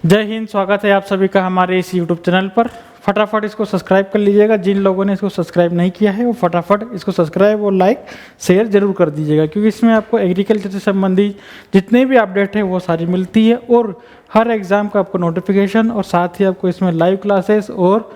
जय हिंद। स्वागत है आप सभी का हमारे इस YouTube चैनल पर। फटाफट इसको सब्सक्राइब कर लीजिएगा। जिन लोगों ने इसको सब्सक्राइब नहीं किया है वो फटाफट इसको सब्सक्राइब और लाइक शेयर जरूर कर दीजिएगा, क्योंकि इसमें आपको एग्रीकल्चर से संबंधित जितने भी अपडेट है वो सारी मिलती है और हर एग्ज़ाम का आपको नोटिफिकेशन और साथ ही आपको इसमें लाइव क्लासेस और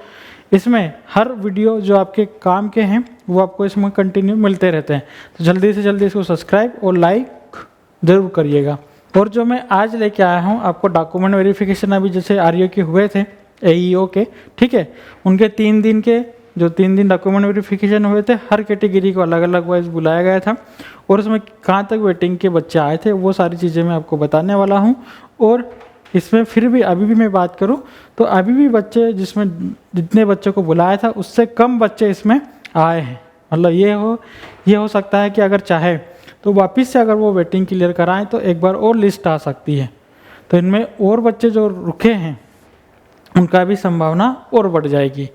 इसमें हर वीडियो जो आपके काम के हैं वो आपको इसमें कंटिन्यू मिलते रहते हैं। तो जल्दी से जल्दी इसको सब्सक्राइब और लाइक ज़रूर करिएगा। और जो मैं आज लेके आया हूँ आपको डॉक्यूमेंट वेरिफिकेशन, अभी जैसे आरईओ के हुए थे एईओ के, ठीक है, उनके 3 दिन के जो 3 दिन डॉक्यूमेंट वेरिफिकेशन हुए थे, हर कैटेगरी को अलग अलग वाइज बुलाया गया था और उसमें कहाँ तक वेटिंग के बच्चे आए थे वो सारी चीज़ें मैं आपको बताने वाला हूँ। और इसमें फिर भी अभी भी मैं बात करूँ तो अभी भी बच्चे जिसमें जितने बच्चों को बुलाया था उससे कम बच्चे इसमें आए हैं। मतलब ये हो सकता है कि अगर चाहे तो वापस से अगर वो वेटिंग क्लियर कराएं तो एक बार और लिस्ट आ सकती है। तो इनमें और बच्चे जो रुके हैं उनका भी संभावना और बढ़ जाएगी।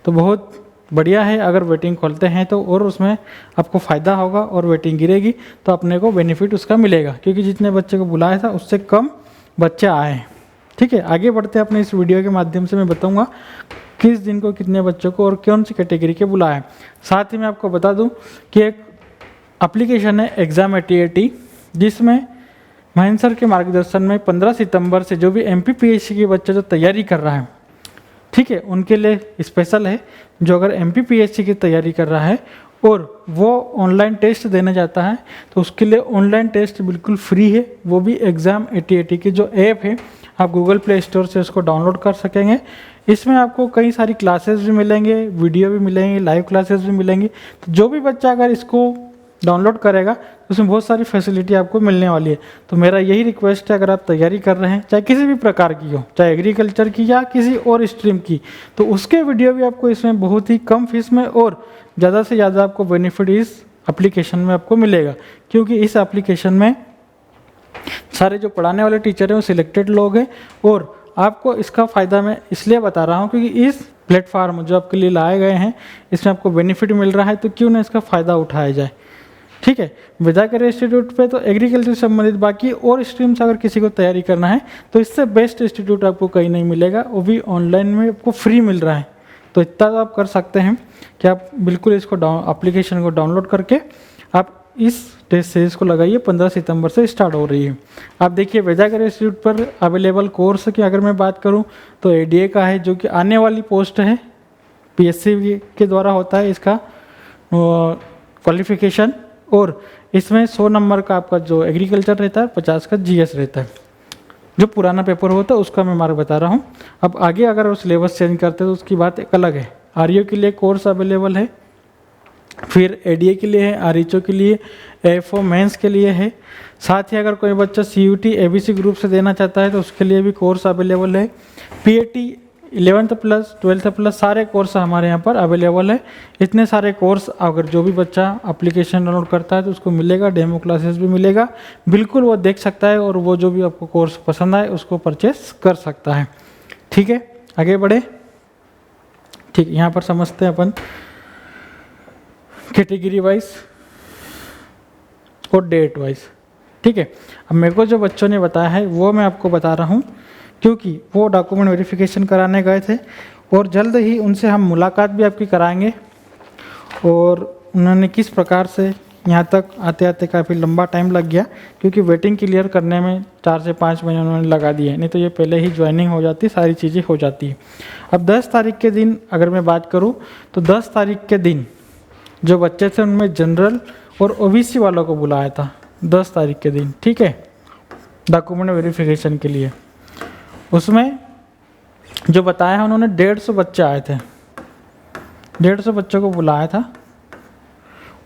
तो बहुत बढ़िया है, अगर वेटिंग खोलते हैं तो और उसमें आपको फ़ायदा होगा और वेटिंग गिरेगी तो अपने को बेनिफिट उसका मिलेगा, क्योंकि जितने बच्चे को बुलाया था उससे कम बच्चे आए हैं। ठीक है, आगे बढ़ते अपने इस वीडियो के माध्यम से मैं बताऊँगा किस दिन को कितने बच्चों को और कौन सी कैटेगरी के बुलाए। साथ ही मैं आपको बता दूँ कि एक एप्लीकेशन है एग्ज़ाम8080, जिसमें महेंद्र सर के मार्गदर्शन में 15 सितंबर से जो भी MPPSC के बच्चे जो तैयारी कर रहा है, ठीक है, उनके लिए स्पेशल है। जो अगर MPPSC की तैयारी कर रहा है और वो ऑनलाइन टेस्ट देने जाता है तो उसके लिए ऑनलाइन टेस्ट बिल्कुल फ्री है, वो भी एग्ज़ाम8080 की जो ऐप है आप गूगल प्ले स्टोर से उसको डाउनलोड कर सकेंगे। इसमें आपको कई सारी क्लासेस भी मिलेंगे, वीडियो भी मिलेंगे, लाइव क्लासेस भी मिलेंगी। तो जो भी बच्चा अगर इसको डाउनलोड करेगा तो उसमें बहुत सारी फैसिलिटी आपको मिलने वाली है। तो मेरा यही रिक्वेस्ट है, अगर आप तैयारी कर रहे हैं चाहे किसी भी प्रकार की हो, चाहे एग्रीकल्चर की या किसी और स्ट्रीम की, तो उसके वीडियो भी आपको इसमें बहुत ही कम फीस में और ज़्यादा से ज़्यादा आपको बेनिफिट इस एप्लीकेशन में आपको मिलेगा। क्योंकि इस एप्लीकेशन में सारे जो पढ़ाने वाले टीचर हैं वो सिलेक्टेड लोग हैं और आपको इसका फ़ायदा मैं इसलिए बता रहा हूँ क्योंकि इस प्लेटफार्म जो आपके लिए लाए गए हैं इसमें आपको बेनिफिट मिल रहा है, तो क्यों ना इसका फ़ायदा उठाया जाए। ठीक है, विद्याकर इंस्टीट्यूट पे तो एग्रीकल्चर से संबंधित बाकी और स्ट्रीम से अगर किसी को तैयारी करना है तो इससे बेस्ट इंस्टीट्यूट आपको कहीं नहीं मिलेगा, वो भी ऑनलाइन में आपको फ्री मिल रहा है। तो इतना तो आप कर सकते हैं कि आप बिल्कुल इसको एप्लीकेशन को डाउनलोड करके आप इस टेस्ट सीरीज को लगाइए। 15 सितंबर से स्टार्ट हो रही है। आप देखिए विद्याकर इंस्टीट्यूट पर अवेलेबल कोर्स की अगर मैं बात करूँ तो ADA का है, जो कि आने वाली पोस्ट है, PSC के द्वारा होता है इसका क्वालिफिकेशन। और इसमें 100 नंबर का आपका जो एग्रीकल्चर रहता है, 50 का GS रहता है। जो पुराना पेपर होता है उसका मैं मार्क बता रहा हूँ। अब आगे अगर वो सिलेबस चेंज करते हैं तो उसकी बात एक अलग है। आरईओ के लिए कोर्स अवेलेबल है, फिर ADA के लिए है, RHO के लिए, AFO मेंस के लिए है। साथ ही अगर कोई बच्चा CUT ABC ग्रुप से देना चाहता है तो उसके लिए भी कोर्स अवेलेबल है। PAT 11th plus 12th plus सारे कोर्स हमारे यहाँ पर अवेलेबल है। इतने सारे कोर्स अगर जो भी बच्चा एप्लीकेशन डाउनलोड करता है तो उसको मिलेगा, डेमो क्लासेस भी मिलेगा, बिल्कुल वो देख सकता है और वो जो भी आपको कोर्स पसंद आए उसको परचेस कर सकता है। ठीक है, आगे बढ़े। ठीक, यहाँ पर समझते हैं अपन कैटेगरी वाइज और डेट वाइज। ठीक है, अब मेरे को जो बच्चों ने बताया है वो मैं आपको बता रहा हूँ, क्योंकि वो डॉक्यूमेंट वेरिफिकेशन कराने गए थे और जल्द ही उनसे हम मुलाकात भी आपकी कराएंगे और उन्होंने किस प्रकार से यहाँ तक आते आते काफ़ी लंबा टाइम लग गया, क्योंकि वेटिंग क्लियर करने में 4 से 5 महीने उन्होंने लगा दिए, नहीं तो ये पहले ही ज्वाइनिंग हो जाती, सारी चीज़ें हो जाती है। अब 10 तारीख के दिन अगर मैं बात करूँ तो 10 तारीख के दिन जो बच्चे थे उनमें जनरल और OBC वालों को बुलाया था 10 तारीख के दिन। ठीक है, डॉक्यूमेंट वेरिफिकेशन के लिए। उसमें जो बताया है उन्होंने 150 बच्चे आए थे, 150 बच्चों को बुलाया था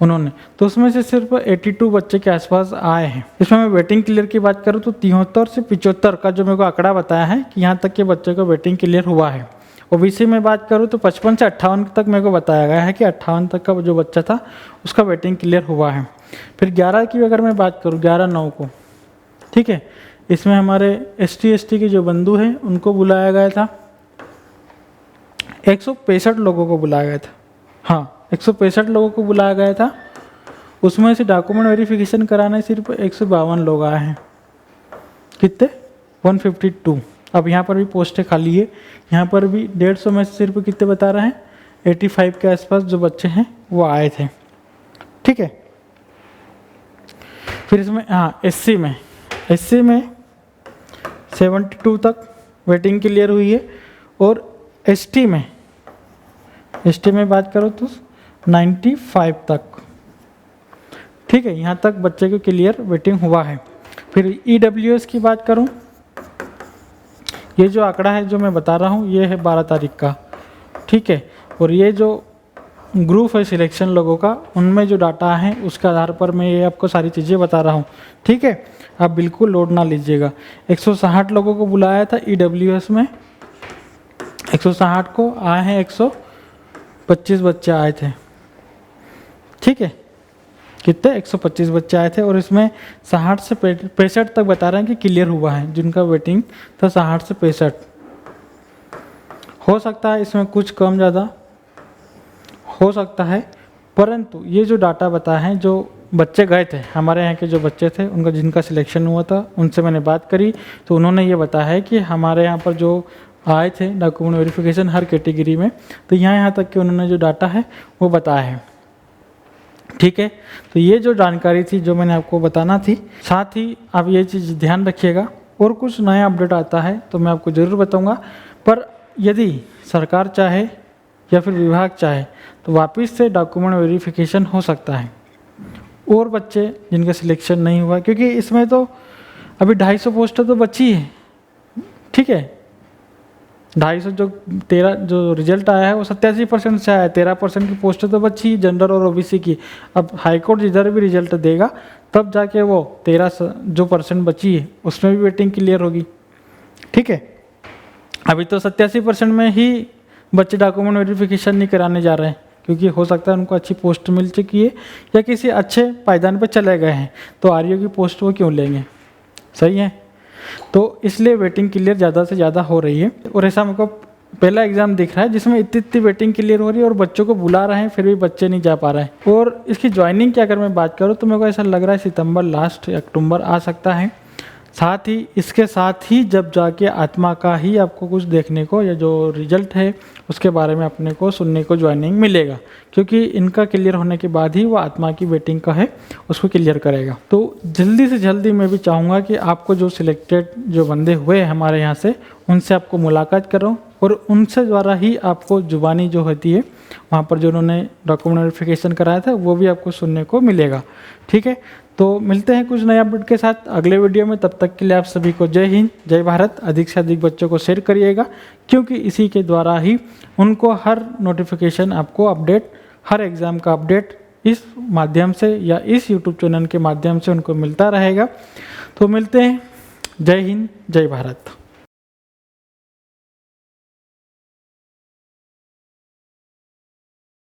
उन्होंने, तो उसमें से सिर्फ 82 बच्चे के आसपास आए हैं। इसमें मैं वेटिंग क्लियर की बात करूँ तो 73 से 75 का जो मेरे को आंकड़ा बताया है कि यहाँ तक के बच्चे को वेटिंग क्लियर हुआ है। OBC में बात करूँ तो 55 से 58 तक मेरे को बताया गया है कि 58 तक का जो बच्चा था उसका वेटिंग क्लियर हुआ है। फिर 11 की अगर मैं बात करूँ 11/9 को, ठीक है, इसमें हमारे ST के जो बंधु हैं उनको बुलाया गया था। 165 लोगों को बुलाया गया था, हाँ 165 लोगों को बुलाया गया था। उसमें से डॉक्यूमेंट वेरिफिकेशन कराने सिर्फ 152 लोग आए हैं। कितने? 152। अब यहाँ पर भी पोस्टें खाली है, यहाँ पर भी 150 में से सिर्फ कितने बता रहे हैं, 85 के आसपास जो बच्चे हैं वो आए थे। ठीक है, फिर इसमें हाँ एससी में 72 तक वेटिंग क्लियर हुई है, और एसटी में बात करो तो 95 तक। ठीक है, यहाँ तक बच्चे को क्लियर वेटिंग हुआ है। फिर ईडब्ल्यूएस की बात करूँ, ये जो आंकड़ा है जो मैं बता रहा हूँ ये है 12 तारीख का। ठीक है, और ये जो ग्रुप है सिलेक्शन लोगों का, उनमें जो डाटा है उसके आधार पर मैं ये आपको सारी चीज़ें बता रहा हूँ। ठीक है, आप बिल्कुल लोड ना लीजिएगा। 160 लोगों को बुलाया था ईडब्ल्यूएस में, 160 को आए हैं 125 बच्चे आए थे। ठीक है, कितने 125 बच्चे आए थे, और इसमें 60 से 65 तक बता रहे हैं कि क्लियर हुआ है, जिनका वेटिंग था 60 से 65। हो सकता है इसमें कुछ कम ज़्यादा हो सकता है, परंतु ये जो डाटा बताया है, जो बच्चे गए थे हमारे यहाँ के जो बच्चे थे उनका जिनका सिलेक्शन हुआ था, उनसे मैंने बात करी तो उन्होंने ये बताया है कि हमारे यहाँ पर जो आए थे डॉक्यूमेंट वेरिफिकेशन हर कैटेगरी में, तो यहाँ तक कि उन्होंने जो डाटा है वो बताया है। ठीक है, तो ये जो जानकारी थी जो मैंने आपको बताना थी, साथ ही आप ये चीज़ ध्यान रखिएगा, और कुछ नया अपडेट आता है तो मैं आपको ज़रूर बताऊंगा। पर यदि सरकार चाहे या फिर विभाग चाहे तो वापस से डॉक्यूमेंट वेरिफिकेशन हो सकता है, और बच्चे जिनका सिलेक्शन नहीं हुआ, क्योंकि इसमें तो अभी 250 पोस्टें तो बची है। ठीक है, 250 जो रिजल्ट आया है वो 87% से आया है, 13% की पोस्टें तो बची जनरल और ओबीसी की। अब हाईकोर्ट जिधर भी रिजल्ट देगा तब जाके वो 13 जो % बची है उसमें भी वेटिंग क्लियर होगी। ठीक है, अभी तो 87% में ही बच्चे डॉक्यूमेंट वेरिफिकेशन नहीं कराने जा रहे हैं, क्योंकि हो सकता है उनको अच्छी पोस्ट मिल चुकी है या किसी अच्छे पायदान पर चले गए हैं, तो आरईओ की पोस्ट वो क्यों लेंगे। सही है, तो इसलिए वेटिंग क्लियर ज़्यादा से ज़्यादा हो रही है। और ऐसा मेरे को पहला एग्जाम दिख रहा है जिसमें इतनी वेटिंग क्लियर हो रही है और बच्चों को बुला रहे हैं फिर भी बच्चे नहीं जा पा रहे हैं। और इसकी ज्वाइनिंग की अगर मैं बात करूँ तो मेरे को ऐसा लग रहा है सितंबर लास्ट या अक्टूबर आ सकता है। साथ ही इसके साथ ही जब जाके आत्मा का ही आपको कुछ देखने को या जो रिजल्ट है उसके बारे में अपने को सुनने को ज्वाइनिंग मिलेगा, क्योंकि इनका क्लियर होने के बाद ही वो आत्मा की वेटिंग का है उसको क्लियर करेगा। तो जल्दी से जल्दी मैं भी चाहूँगा कि आपको जो सिलेक्टेड जो बंदे हुए हमारे यहाँ से उनसे आपको मुलाकात करो, और उनसे द्वारा ही आपको जुबानी जो होती है वहाँ पर जो उन्होंने डॉक्यूमेंट वेरिफिकेशन कराया था वो भी आपको सुनने को मिलेगा। ठीक है, तो मिलते हैं कुछ नए अपडेट के साथ अगले वीडियो में। तब तक के लिए आप सभी को जय हिंद, जय भारत। अधिक से अधिक बच्चों को शेयर करिएगा, क्योंकि इसी के द्वारा ही उनको हर नोटिफिकेशन आपको अपडेट, हर एग्ज़ाम का अपडेट इस माध्यम से या इस यूट्यूब चैनल के माध्यम से उनको मिलता रहेगा। तो मिलते हैं, जय हिंद, जय भारत।